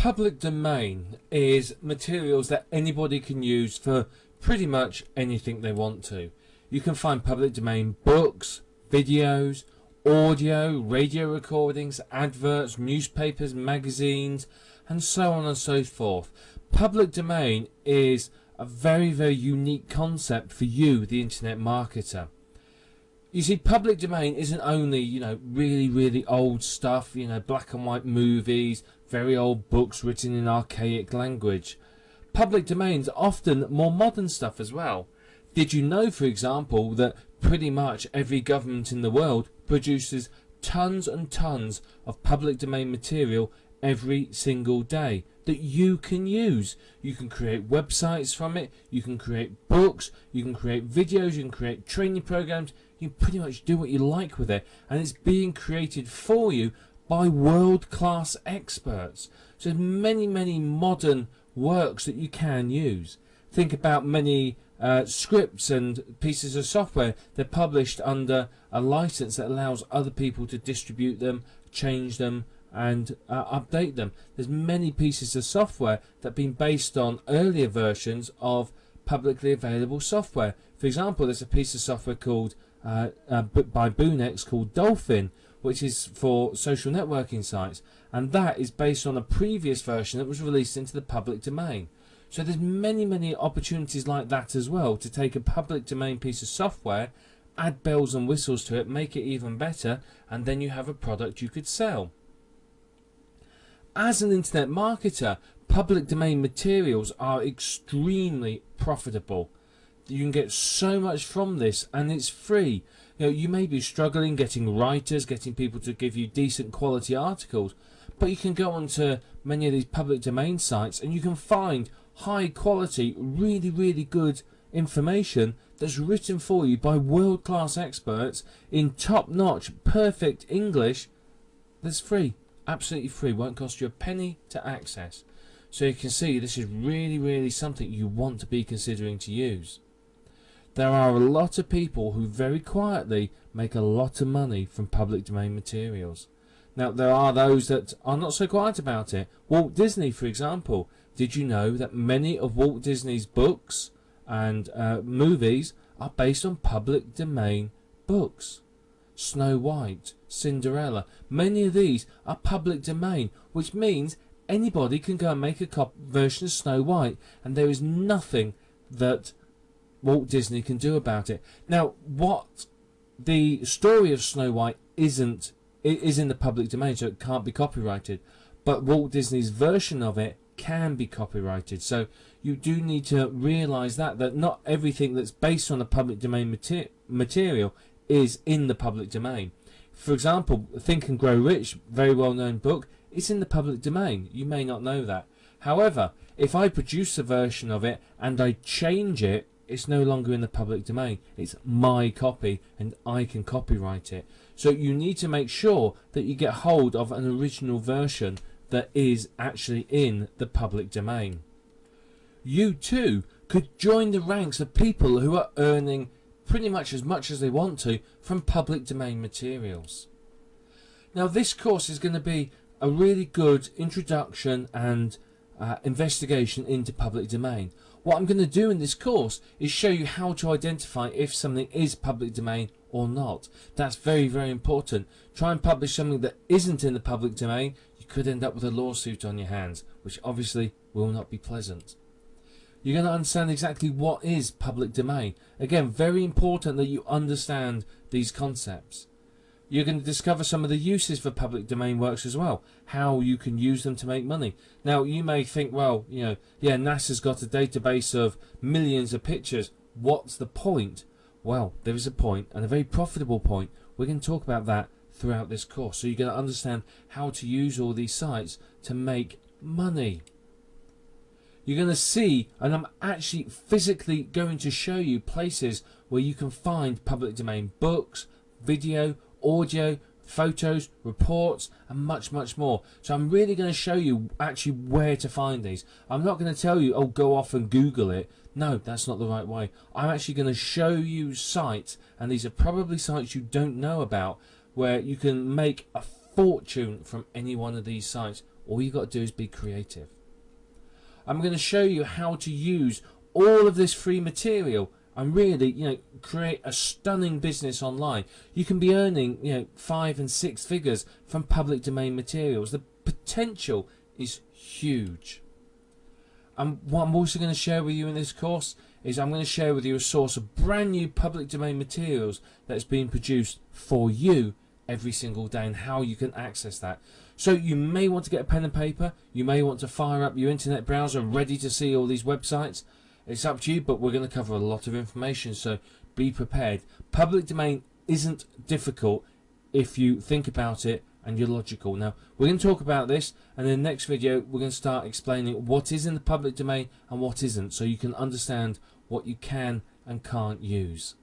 Public domain is materials that anybody can use for pretty much anything they want to. You can find public domain books, videos, audio, radio recordings, adverts, newspapers, magazines, and so on and so forth. Public domain is a very, very unique concept for you, the internet marketer. You see, public domain isn't only, really, really old stuff, black and white movies, very old books written in archaic language. Public domain's often more modern stuff as well. Did you know, for example, that pretty much every government in the world produces tons and tons of public domain material every single day that you can use? You can create websites from it, you can create books, you can create videos, you can create training programs, you can pretty much do what you like with it, and it's being created for you by world-class experts. So there's many, many modern works that you can use. Think about many scripts and pieces of software. They're published under a license that allows other people to distribute them, change them, and update them. There's many pieces of software that have been based on earlier versions of publicly available software. For example, there's a piece of software called by Boonex called Dolphin, which is for social networking sites, and that is based on a previous version that was released into the public domain. So there's many, many opportunities like that as well, to take a public domain piece of software, add bells and whistles to it, make it even better, and then you have a product you could sell. As an internet marketer, public domain materials are extremely profitable. You can get so much from this, and it's free. You may be struggling getting writers, getting people to give you decent quality articles, but you can go onto many of these public domain sites and you can find high quality, really, really good information that's written for you by world-class experts in top-notch, perfect English. That's free, absolutely free, won't cost you a penny to access. So you can see this is really, really something you want to be considering to use. There are a lot of people who very quietly make a lot of money from public domain materials. Now, there are those that are not so quiet about it. Walt Disney, for example. Did you know that many of Walt Disney's books and movies are based on public domain books? Snow White, Cinderella, many of these are public domain, which means anybody can go and make a version of Snow White, and there is nothing that Walt Disney can do about it. Now, what the story of Snow White is in the public domain, so it can't be copyrighted, but Walt Disney's version of it can be copyrighted. So you do need to realize that not everything that's based on a public domain material is in the public domain. For example, Think and Grow Rich, very well known book, it's in the public domain. You may not know that. However, if I produce a version of it and I change it, it's no longer in the public domain. It's my copy and I can copyright it. So you need to make sure that you get hold of an original version that is actually in the public domain. You too could join the ranks of people who are earning pretty much as they want to from public domain materials. Now, this course is going to be a really good introduction and investigation into public domain. What I'm going to do in this course is show you how to identify if something is public domain or not. That's very, very important. Try and publish something that isn't in the public domain, you could end up with a lawsuit on your hands, which obviously will not be pleasant. You're going to understand exactly what is public domain. Again, very important that you understand these concepts. You're going to discover some of the uses for public domain works as well, how you can use them to make money. Now, you may think, well, yeah, NASA's got a database of millions of pictures. What's the point? Well, there is a point, and a very profitable point. We're going to talk about that throughout this course. So you're going to understand how to use all these sites to make money. You're going to see, and I'm actually physically going to show you places where you can find public domain books, video, audio, photos, reports, and much, much more. So I'm really going to show you actually where to find these. I'm not going to tell you, oh, go off and Google it. No, that's not the right way. I'm actually going to show you sites, and these are probably sites you don't know about, where you can make a fortune from any one of these sites All you got to do is be creative. I'm going to show you how to use all of this free material and really, create a stunning business online. You can be earning, 5 and 6 figures from public domain materials. The potential is huge. And what I'm also going to share with you in this course is I'm going to share with you a source of brand new public domain materials that's being produced for you every single day, and how you can access that. So you may want to get a pen and paper, you may want to fire up your internet browser ready to see all these websites. It's up to you, but we're going to cover a lot of information, so be prepared. Public domain isn't difficult if you think about it and you're logical. Now, we're going to talk about this, and in the next video we're going to start explaining what is in the public domain and what isn't, so you can understand what you can and can't use.